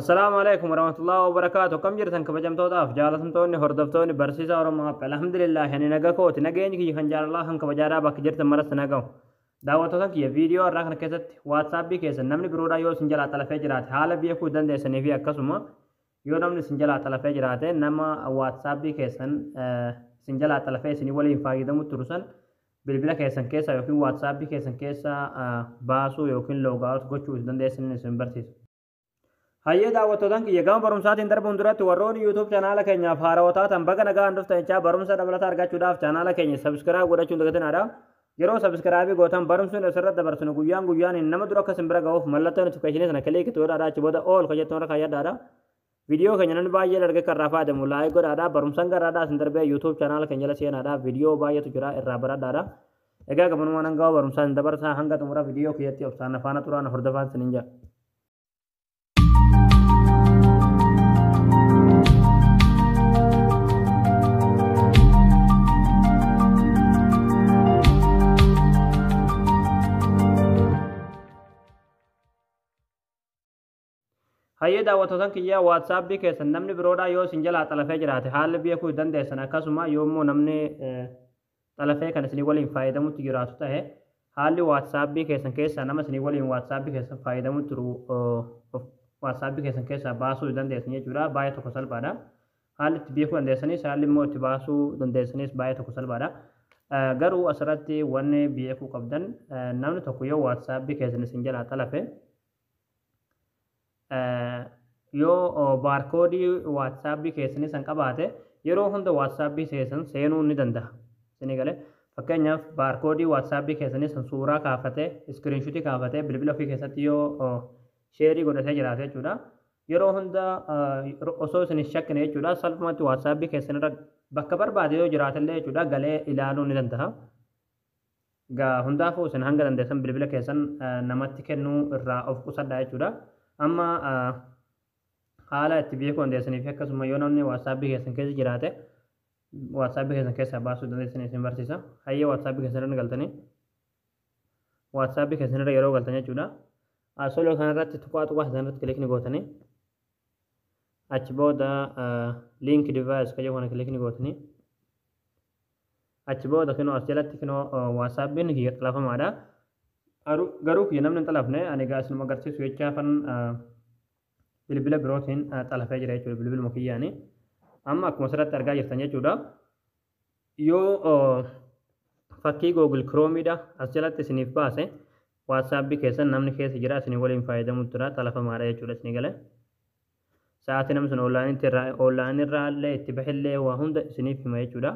السلام عليكم ورحمة الله وبركاته. كم جرتن كبجمتوتاف جالتمتوني هردفتوني برسيسا ورما الحمد لله يعني نجاكوت نجيني كي خنجار الله هنك بجارا باك جرتن مرس نجاو دعوتوتن كي فيديو راكن كيست واتساب بي كيس نمني برودا يو سنجل على فجرات حال بيكو دند سنيفي أكسوما يو نمني سنجل على فجرات نما واتساب بي كيسن سنجل على فجر ولي فايدة مترسن بالبلا كيسن كيسا يوكين واتساب بي كيسن كيسا باسو يوكين لوغاوت gochuu dandeessan isin barsiisa. Hayyee daawwattootaan kiyya gama barumsaatiin darbuun duratti warroonni YouTube chaanaala keenyaaf haarawaa taatan baga nagaan dhuftan jechaa barumsa dabalataa argachuudhaaf chaanaala keenya sabskiraayib godhachuun dagatinaadha. Yeroo sabskiraayibii gootan barumsuun asirratti dabarsinu guyyaan nama dura akka simbira ga'uuf mallattoo notifikashinii sana kilikii godhaadha achi booda ool jettoon irra kayyadhaadha. Viidiyoo keenya namni baay'ee dargee kan irraa fayyadamu laayik godhaadha. Barumsaan garaadhaa isin darbee YouTube chaanaala keenya jala seenaadha. Viidiyoo baay'eetu jira irraa baradhaadha. Egaa gabanumaan hanga barumsaan dabarsaa hanga xumura viidiyoo kiyyatti obsaan faana turaan hordofaan sinin jira. Hayyee daawwattootaan kiyya WhatsApp keessan namni biroodhaa yoo isin jalaa xalafee jiraate haalli beekuu dandeessan akkasuma yoommoo namni xalafee kan isin waliin fayyadamutti jiraatu ta'e haalli WhatsApp keessan keessaa nama isin waliin WhatsApp keessan fayyadamutti jiru WhatsApp keessan keessaa baasuu dandeessan jechuudha baay'ee tokko salphaadha. Haalli itti beekuu dandeessanis haalli immoo itti baasuu dandeessanis baay'ee tokko salphaadha. Garuu asirratti wanni beekuu qabdan namni tokko yoo WhatsApp keessan isin jalaa xalafee yoo baarkoodii WhatsApp keessanii san qabaate yeroo hunda WhatsApp keessan seenuu ni danda'a. Isin galee fakkeenyaaf baarkoodii WhatsApp keessanii san suuraa kaafatee iskiriinshuutii kaafatee bilbila ofii keessatti yoo sheerii godhatee jiraate jechuudha. Yeroo hunda osoo isin shakkine jechuudha salphumatti WhatsApp keessanirra bakka barbaade yoo jiraatellee jechuudha galee ilaaluu ni danda'a. Hundaafuu isin hanga dandeessan bilbila keessan namatti kennuu irraa of qusadhaa jechuudha. Amma haala itti beekuu dandeessaniif akkasuma yoo namni WhatsApp keessan keessa jiraate WhatsApp keessan keessaa baasuu dandeessan isin barsiisa. Hayyee WhatsApp keessan galtanii WhatsApp keessan yeroo galtan jechuudha. Asoloo kanarratti tuqaa sanarratti kilikni gootanii achi booda link device kan kana kilikni gootanii achi booda kinoo as jalatti kinoo WhatsAppiin kiyya xalafamaadha. Garuu kiyya namni xalafne ani gaa isinuma agarsiisu jechaafan bilbila birootiin xalafee jira jechuudha bilbiluma kiyyaani. Amma akkuma asirratti argaa jirtan jechuudha. Yoo fakkii Google Chromeedha as jalatti isiniif baase WhatsApp keessan namni keessa jira isin waliin fayyadamutu jira xalafamaadha jechuudha isin galee. Sa'aatii namni sun online irraa illee itti bahillee waa hunda isiniif hima jechuudha.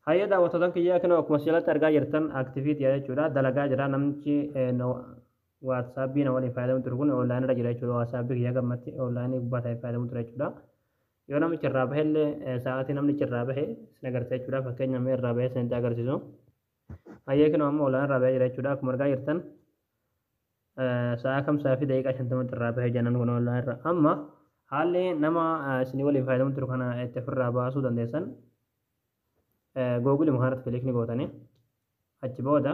Hayyee daawwattootaan kiyyaa kana akkuma jalatti argaa jirtan aktiviitii jechuudha dalagaa jira namichi WhatsApp na waliin fayyadamu ture kun online irra jira jechuudha WhatsApp kiyyaa gammatti online gubbaa ta'ee fayyadamu ture jechuudha. Yoo namichi irraa bahillee sa'aatii namni irraa bahe isin agarsiisa jechuudha fakkeenya namni irraa bahee isinitti agarsiisu. Hayyee kana amma online irraa bahee jira jechuudha akkuma argaa jirtan sa'a kamsaa fi daqiiqaa 50 irraa bahee jiran kun online irra amma haalli nama isin waliin fayyadamu ture kana itti ofirraa baasuu dandeessan. Google muharat kilikni gootanii achi booda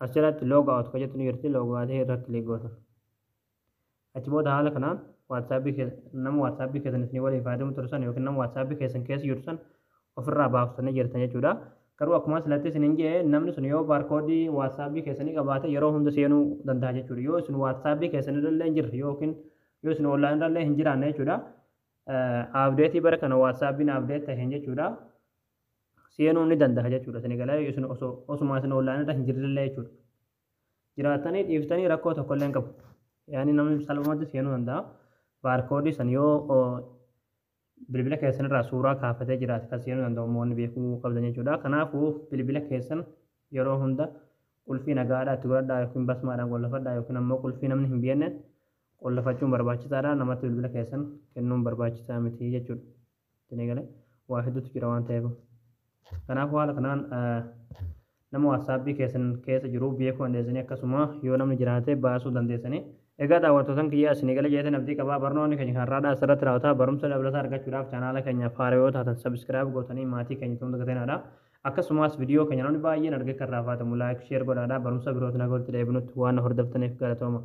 as jalatti log out kan jettu ni jirti log out irra kilik gootan. Achi booda haala kanaan nama WhatsApp keessan isin waliin fayyadamu tursan yookiin nama WhatsApp keessan keessa jirtan ofirraa baaftanii jirtan jechuudha. Garuu akkuma asirratti isin jedhe namni sun yoo baarkoodii WhatsApp keessanii qabaate yeroo hunda seenuu danda'a jechuudha. Yoo isin WhatsApp keessanirra hin jirre yookiin yoo isin online irra hin jiraanne jechuudha. Update bara kana WhatsApp update ta'een jechuudha. Seenuu ni danda'a jechuudha. Isin galee isin osuma isin online irra hin jirrellee jechuudha. Jiraatanii dhiiftanii rakkoo tokko illee hin qabu. Yaani namni salphumatti seenuu danda'a. Baarkoodii san yoo bilbila keessan irraa suuraa kaafatee jiraate kan seenuu danda'u moonni beekuu qabdan jechuudha. Kanaafuu bilbila keessan yeroo hunda qulfii nagaadhaa itti godhadhaa yookiin basmaadhaan qollafadhaa yookiin ammoo qulfii namni hin beekne qollafachuun barbaachisaadha namatti bilbila keessan kennuun barbaachisaa miti jechuudha. Isin galee waa hedduutu jira waan ta'eef. Kanaafuu haala kanaan nama WhatsApp keessan keessa jiru beekuu dandeessanii akkasuma yoo namni jiraate baasuu dandeessanii. Egaa daawwattootaan kiyyaa isin galee jeetan abdii qabaa barnoonni keenya kan raadhaa asirratti raawwataa barumsa dabalataa argachuudhaaf chaanaala keenya haaraa yoo taatan sabskiraayib gootanii maatii keenya ta'uu dandeessu. akkasumas viidiyoo keenya namni baay'een arge kan raafaatamu laayik sheer godhaadhaa barumsa birootiin akka walitti deebinutti waan hordoftaniif galatooma.